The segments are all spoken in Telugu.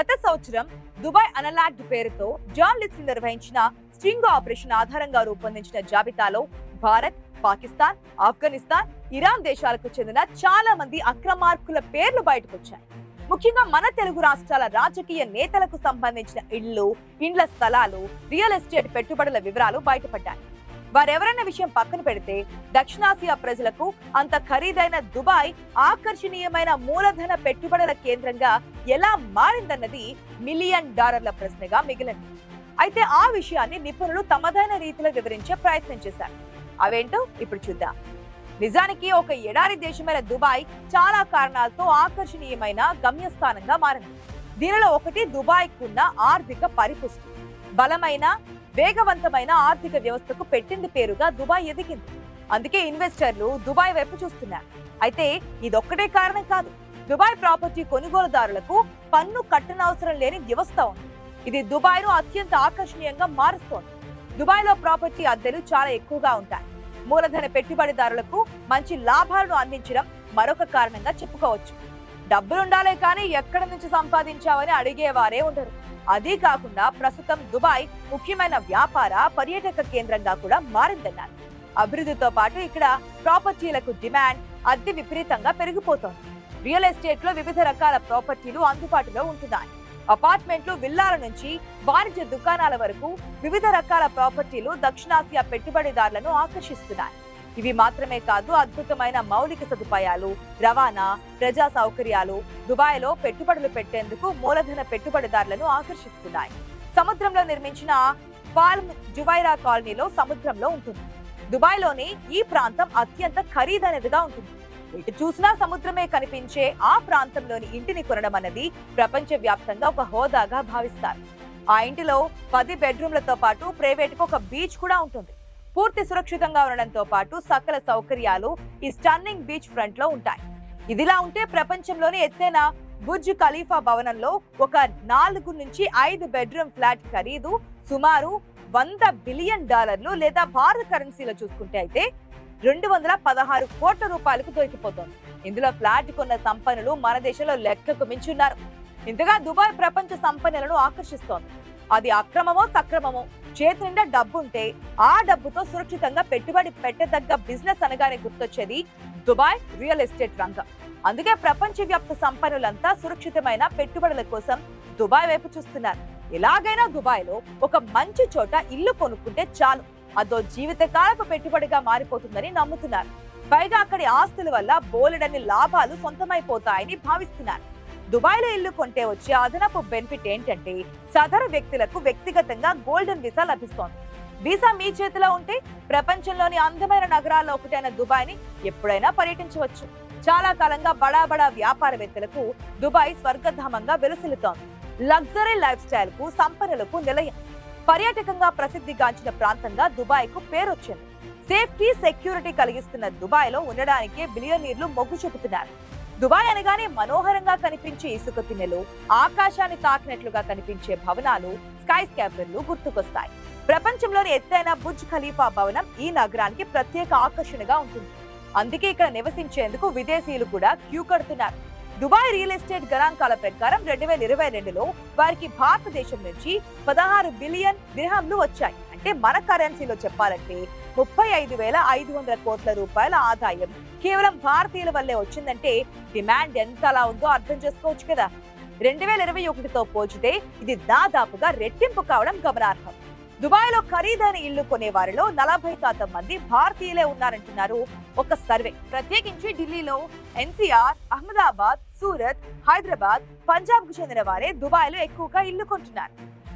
గత సంవత్సరం దుబాయ్ అనలాగ్డ్ పేరుతో జర్నలిస్టులు నిర్వహించిన స్ట్రింగ్ ఆపరేషన్ ఆధారంగా రూపొందించిన జాబితాలో భారత్, పాకిస్తాన్, ఆఫ్ఘనిస్తాన్, ఇరాన్ దేశాలకు చెందిన చాలా మంది అక్రమార్కుల పేర్లు బయటకొచ్చాయి. ముఖ్యంగా మన తెలుగు రాష్ట్రాల రాజకీయ నేతలకు సంబంధించిన ఇండ్ల స్థలాలు, రియల్ ఎస్టేట్ పెట్టుబడుల వివరాలు బయటపడ్డాయి. వారెవరన్న విషయం పక్కన పెడితే దక్షిణాసియా ప్రజలకు అంత ఖరీదైన దుబాయ్ ఆకర్షణీయమైన మూలధన పెట్టుబడుల కేంద్రంగా ఎలా మారిందన్నది $1,000,000 ప్రశ్నగా మిగిలింది. అయితే ఆ విషయాన్ని నిపుణులు తమదైన రీతిలో వివరించే ప్రయత్నం చేశారు. అవేంటో ఇప్పుడు చూద్దాం. నిజానికి ఒక ఎడారి దేశమైన దుబాయ్ చాలా కారణాలతో ఆకర్షణీయమైన గమ్యస్థానంగా మారింది. దీనిలో ఒకటి దుబాయ్కున్న ఆర్థిక పరిపుష్టి. బలమైన, వేగవంతమైన ఆర్థిక వ్యవస్థకు పెట్టింది పేరుగా దుబాయ్ ఎదిగింది. అందుకే ఇన్వెస్టర్లు దుబాయ్ వైపు చూస్తున్నారు. అయితే ఇదొక్కటే కారణం కాదు. దుబాయ్ ప్రాపర్టీ కొనుగోలుదారులకు పన్ను కట్టనవసరం లేని వ్యవస్థ ఉంది. ఇది దుబాయ్ ను అత్యంత ఆకర్షణీయంగా మారుస్తోంది. దుబాయ్ లో ప్రాపర్టీ అద్దెలు చాలా ఎక్కువగా ఉంటాయి. మూలధన పెట్టుబడిదారులకు మంచి లాభాలను అందించడం మరొక కారణంగా చెప్పుకోవచ్చు. డబ్బులుండాలే కానీ ఎక్కడి నుంచి సంపాదించావని అడిగేవారే ఉండరు. అదీ కాకుండా ప్రస్తుతం దుబాయ్ ముఖ్యమైన వ్యాపార, పర్యాటక కేంద్రంగా కూడా మారిందన్నారు. అభివృద్ధితో పాటు ఇక్కడ ప్రాపర్టీలకు డిమాండ్, అద్దె విపరీతంగా పెరిగిపోతోంది. రియల్ ఎస్టేట్ లో వివిధ రకాల ప్రాపర్టీలు అందుబాటులో ఉంటున్నాయి. అపార్ట్మెంట్లు, విల్లాల నుంచి వాణిజ్య దుకాణాల వరకు వివిధ రకాల ప్రాపర్టీలు దక్షిణాసియా పెట్టుబడిదారులను ఆకర్షిస్తున్నాయి. ఇవి మాత్రమే కాదు, అద్భుతమైన మౌలిక సదుపాయాలు, రవాణా, ప్రజా సౌకర్యాలు దుబాయ్ లో పెట్టుబడులు పెట్టేందుకు మూలధన పెట్టుబడిదారులను ఆకర్షిస్తున్నాయి. సముద్రంలో నిర్మించిన పాల్మ్ జువైరా కాలనీలో సముద్రంలో ఉంటుంది. దుబాయ్ లోని ఈ ప్రాంతం అత్యంత ఖరీదైనదిగా ఉంటుంది. ఎటు చూసినా సముద్రమే కనిపించే ఆ ప్రాంతంలోని ఇంటిని కొనడం అన్నది ప్రపంచ వ్యాప్తంగా ఒక హోదాగా భావిస్తారు. ఆ ఇంటిలో 10 బెడ్రూమ్లతో పాటు ప్రైవేట్గా ఒక బీచ్ కూడా ఉంటుంది. పూర్తి సురక్షితంగా ఉండడంతో పాటు సకల సౌకర్యాలు ఈ స్టన్నింగ్ బీచ్ ఫ్రంట్ లో ఉంటాయి. ఇదిలా ఉంటే ప్రపంచంలోని ఎత్తైన బుర్జ్ ఖలీఫా భవనంలో ఒక 4 నుంచి 5 బెడ్రూమ్ ఫ్లాట్ ఖరీదు సుమారు $100 బిలియన్ లేదా భారత కరెన్సీలో చూసుకుంటే అయితే 216 కోట్ల రూపాయలకు దొరికిపోతోంది. ఇందులో ఫ్లాట్ కొన్న సంపన్నులు మన దేశంలో లెక్కకు మించున్నారు. ఇంతగా దుబాయ్ ప్రపంచ సంపన్నులను ఆకర్షిస్తోంది. అది అక్రమమో సక్రమమో, చేతి నిండా డబ్బుంటే ఆ డబ్బుతో సురక్షితంగా పెట్టుబడి పెట్టదగ్గ బిజినెస్ అనగానే గుర్తొచ్చేది దుబాయ్ రియల్ ఎస్టేట్ రంగం. అందుకే ప్రపంచవ్యాప్త సంపన్నులంతా సురక్షితమైన పెట్టుబడుల కోసం దుబాయ్ వైపు చూస్తున్నారు. ఎలాగైనా దుబాయ్ లో ఒక మంచి చోట ఇల్లు కొనుక్కుంటే చాలు, అదో జీవితకాలపు పెట్టుబడిగా మారిపోతుందని నమ్ముతున్నారు. పైగా అక్కడి ఆస్తుల వల్ల బోలెడన్ని లాభాలు సొంతమైపోతాయని భావిస్తున్నారు. దుబాయ్ లో ఇల్లు కొంటే వచ్చే అదనపు బెనిఫిట్ ఏంటంటే సాధారణ వ్యక్తులకు వ్యక్తిగతంగా గోల్డెన్ వీసా లభిస్తోంది. వీసా మీ చేతిలో ఉంటే ప్రపంచంలోని అందమైన నగరాల్లో ఒకటైన దుబాయ్ ని ఎప్పుడైనా పర్యటించవచ్చు. చాలా కాలంగా బడా వ్యాపారవేత్తలకు దుబాయ్ స్వర్గధామంగా వెలుసిల్లుతోంది. లగ్జరీ లైఫ్ స్టైల్ కు, సంపన్నులకు నిలయం. పర్యాటకంగా ప్రసిద్ధిగాంచిన ప్రాంతంగా దుబాయ్ కు పేరొచ్చింది. సేఫ్టీ, సెక్యూరిటీ కలిగిస్తున్న దుబాయ్ లో ఉండడానికే బిలియనీర్లు మొగ్గు చూపుతున్నారు. దుబాయ్ అనగానే మనోహరంగా కనిపించే ఇసుక తిన్నెలు, ఆకాశాన్ని తాకినట్లుగా కనిపించే భవనాలు, స్కై స్కాపర్లు గుర్తుకొస్తాయి. ప్రపంచంలోని ఎత్తైన బుర్జ్ ఖలీఫా భవనం ఈ నగరానికి ప్రత్యేక ఆకర్షణగా ఉంటుంది. అందుకే ఇక్కడ నివసించేందుకు విదేశీయులు కూడా క్యూ కడుతున్నారు. దుబాయ్ రియల్ ఎస్టేట్ గణాంకాల ప్రకారం 2022లో వారికి భారతదేశం నుంచి 16 బిలియన్ దిర్హంలు వచ్చాయి. అంటే మన కరెన్సీలో చెప్పాలంటే 35,500 కోట్ల రూపాయల ఆదాయం కేవలం భారతీయుల వల్లే వచ్చిందంటే డిమాండ్ ఎంతలా ఉందో అర్థం చేసుకోవచ్చు కదా. 2021తో పోల్చితే ఇది దాదాపుగా రెట్టింపు కావడం గమనార్హం. దుబాయ్ లో ఖరీదైన ఇల్లు కొనే వారిలో 40% మంది భారతీయులే ఉన్నారంటున్నారు ఒక సర్వే. ప్రత్యేకించి ఢిల్లీలో, ఎన్సీఆర్, అహ్మదాబాద్, సూరత్, హైదరాబాద్, పంజాబ్ కు చెందిన వారే దుబాయ్ లో ఎక్కువగా ఇల్లు కొంటున్నారు.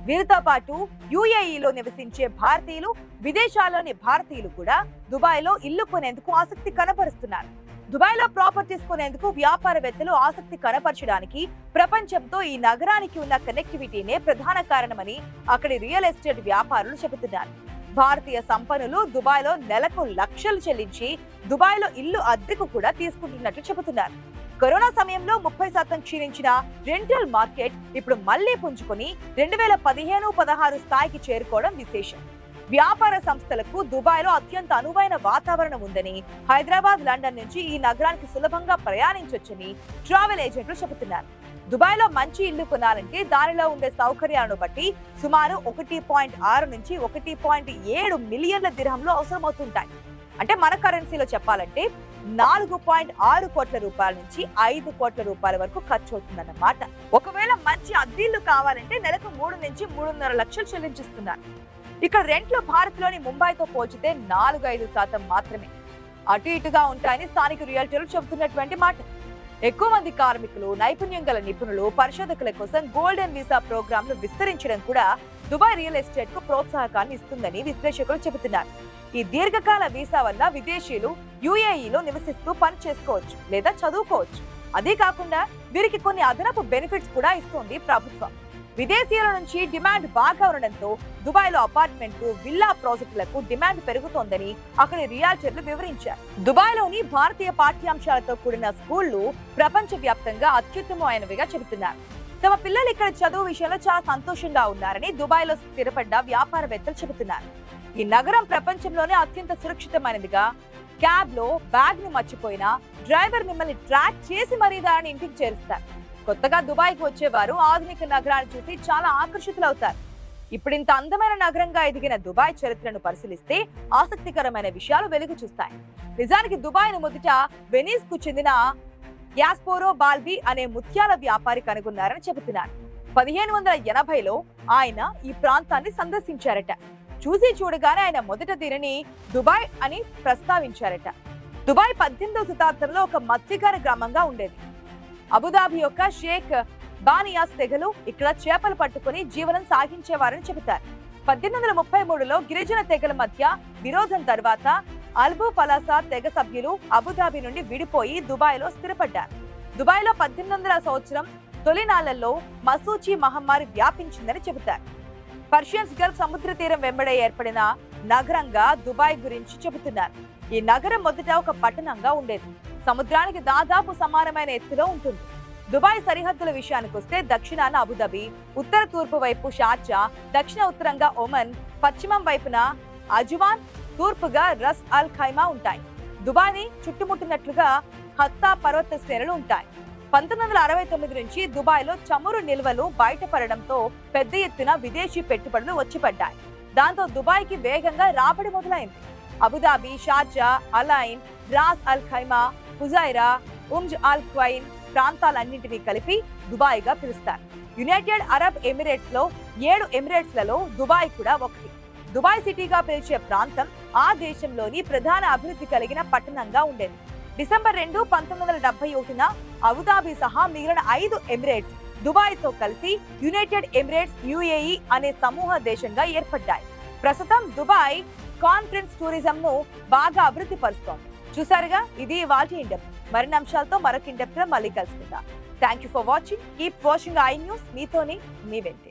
వీరితో పాటు యుఏఈలో నివసించే భారతీయులు, విదేశాల్లోని భారతీయులు కూడా దుబాయ్ లో ఇల్లు కొనేందుకు ఆసక్తి కనబరుస్తున్నారు. దుబాయ్ లో ప్రాపర్టీస్ కొనేందుకు వ్యాపారవేత్తలు ఆసక్తి కనపరచడానికి ప్రపంచంతో ఈ నగరానికి ఉన్న కనెక్టివిటీనే ప్రధాన కారణమని అక్కడి రియల్ ఎస్టేట్ వ్యాపారులు చెబుతున్నారు. భారతీయ సంపన్నులు దుబాయ్ లో నెలకు లక్షలు చెల్లించి దుబాయ్ లో ఇల్లు అద్దెకు కూడా తీసుకుంటున్నట్లు చెబుతున్నారు. కరోనా సమయంలో 30% క్షీణించిన రెంటల్ మార్కెట్ ఇప్పుడు మళ్లీ పుంజుకొని 2015-16 స్థాయికి చేరుకోవడం విశేషం. వ్యాపార సంస్థలకు దుబాయ్ లో అత్యంత అనువైన వాతావరణం ఉందని, హైదరాబాద్, లండన్ నుంచి ఈ నగరానికి సులభంగా ప్రయాణించొచ్చని ట్రావెల్ ఏజెంట్లు చెబుతున్నారు. దుబాయ్లో మంచి ఇల్లు కొనాలంటే దానిలో ఉండే సౌకర్యాలను బట్టి సుమారు 1.6 నుంచి 1.7 మిలియన్ల దిర్హంలు అవసరమవుతుంటాయి. అంటే మన కరెన్సీలో చెప్పాలంటే 4.6 కోట్ల రూపాయల నుంచి 5 కోట్ల రూపాయల వరకు ఖర్చు అవుతుందన్నమాట. ఒకవేళ మంచి అద్దెల్లు కావాలంటే నెలకు 3 నుంచి 3.5 లక్షలు చెల్లించిస్తున్నారు. ఇక్కడ రెంట్లు భారత్ లోని ముంబైతో పోల్చితే 4-5% మాత్రమే. అటు ఇటుగా ఉంటాయని స్థానిక రియల్టర్లు చెబుతున్నటువంటి మాట. ఎక్కువ మంది కార్మికులు, నైపుణ్యం గల నిపుణులు, పరిశోధకుల కోసం గోల్డెన్ వీసా ప్రోగ్రాంను విస్తరించడం కూడా దుబాయ్ రియల్ ఎస్టేట్ కు ప్రోత్సాహకాన్ని ఇస్తుందని విశ్లేషకులు చెబుతున్నారు. ఈ దీర్ఘకాల వీసా వల్ల విదేశీయులు యుఏఈలో నివసిస్తూ పని చేసుకోవచ్చు లేదా చదువుకోవచ్చు. అదే కాకుండా వీరికి కొన్ని అదనపు బెనిఫిట్స్ కూడా ఇస్తుంది ప్రభుత్వం. విదేశీయుల నుంచి డిమాండ్ బాగా ఉండడంతో దుబాయ్లో అపార్ట్మెంట్లు, విల్లా ప్రాజెక్టులకు డిమాండ్ పెరుగుతోందని అక్కడి రియాల్టర్లు వివరించారు. దుబాయ్లోని భారతీయ పాఠ్యాంశాలతో కూడిన స్కూళ్లు ప్రపంచ వ్యాప్తంగా అత్యుత్తమమైనవిగా చెబుతున్నారు. తమ పిల్లలు ఇక్కడ చదువు విషయంలో చాలా సంతోషంగా ఉన్నారని దుబాయ్లో స్థిరపడ్డ వ్యాపారవేత్తలు చెబుతున్నారు. ఈ నగరం ప్రపంచంలోనే అత్యంత సురక్షితమైనదిగా, క్యాబ్ లో బ్యాగ్ ని మర్చిపోయినా డ్రైవర్ మిమ్మల్ని ట్రాక్ చేసి మరీ దాన్ని ఇంటికి చేరుస్తారు. కొత్తగా దుబాయ్కి వచ్చేవారు ఆధునిక నగరాన్ని చూసి చాలా ఆకర్షితులవుతారు. ఇప్పుడు ఇంత అందమైన నగరంగా ఎదిగిన దుబాయ్ చరిత్రను పరిశీలిస్తే ఆసక్తికరమైన విషయాలు వెలుగు చూస్తాయి. నిజానికి దుబాయ్ను మొదట వెనీస్ కు చెందిన యాస్పోరో బాల్బీ అనే ముత్యాల వ్యాపారి కనుగొన్నారని చెబుతున్నారు. 1580లో ఆయన ఈ ప్రాంతాన్ని సందర్శించారట. చూసి చూడగానే ఆయన మొదట దీనిని దుబాయ్ అని ప్రస్తావించారట. దుబాయ్ 18వ శతాబ్దంలో ఒక మత్స్యకార గ్రామంగా ఉండేది. అబుదాబి యొక్క షేక్ బానియాస్ తెగలు ఇక్కడ చేపలు పట్టుకుని జీవనం సాగించేవారని చెబుతారు. 1833లో గిరిజన తెగల మధ్య విరోధం తర్వాత అల్బు ఫలాసా తెగ సభ్యులు అబుదాబి నుండి విడిపోయి దుబాయ్లో స్థిరపడ్డారు. దుబాయ్లో 1800వ సంవత్సరం తొలినాళ్లలో మసూచి మహమ్మారి వ్యాపించిందని చెబుతారు. పర్షియన్స్ గల్ఫ్ సముద్ర తీరం వెంబడే ఏర్పడిన నగరంగా దుబాయ్ గురించి చెబుతున్నారు. ఈ నగరం మొదట ఒక పట్టణంగా ఉండేది. సముద్రానికి దాదాపు సమానమైన ఎత్తులో ఉంటుంది. దుబాయ్ సరిహద్దుల విషయానికి వస్తే దక్షిణాన అబుదాబి, ఉత్తర తూర్పు వైపు షార్జా, దక్షిణ ఉత్తరంగా ఒమన్, పశ్చిమం వైపున అజువాన్, తూర్పుగా రస్ అల్ ఖైమా ఉంటాయి. దుబాయ్ని చుట్టుముట్టినట్లుగా హత్తా పర్వత శ్రేణులు ఉంటాయి. 1969 నుంచి దుబాయ్లో చమురు నిల్వలు బయటపడడంతో పెద్ద ఎత్తున విదేశీ పెట్టుబడులు వచ్చిపడ్డాయి. దాంతో దుబాయ్కి వేగంగా రాబడి మొదలైంది. అబుదాబి, షార్జా, అలైన్, రాస్ అల్ ఖైమా, ఫుజైరా, ఉమ్జ్ అల్ క్వైన్ ప్రాంతాలన్నింటినీ కలిపి దుబాయ్ గా పిలుస్తారు. యునైటెడ్ అరబ్ ఎమిరేట్స్ లో 7 ఎమిరేట్స్లలో దుబాయ్ కూడా ఒకటి. దుబాయ్ సిటీగా పిలిచే ప్రాంతం ఆ దేశంలోని ప్రధాన అభివృద్ధి కలిగిన పట్టణంగా ఉండేది. డిసెంబర్ 2, 1971న అబుదాబి సహా మిగిలిన 5 ఎమిరేట్స్ దుబాయ్ తో కలిసి యునైటెడ్ ఎమిరేట్స్ యుఏఈ అనే సమూహ దేశంగా ఏర్పడ్డాయి. ప్రస్తుతం దుబాయ్ కాన్ఫరెన్స్ టూరిజం ను బాగా అభివృద్ధి పరుస్తోంది. చూసారుగా, ఇది ఇవాల్టి ఇండెప్త్. మరిన్ని అంశాలతో మరొక ఇండెప్త్ లో మళ్ళీ కలుసుకుందాం. Thank you for watching. Keep watching I news. మీతోని మీ వెంటే.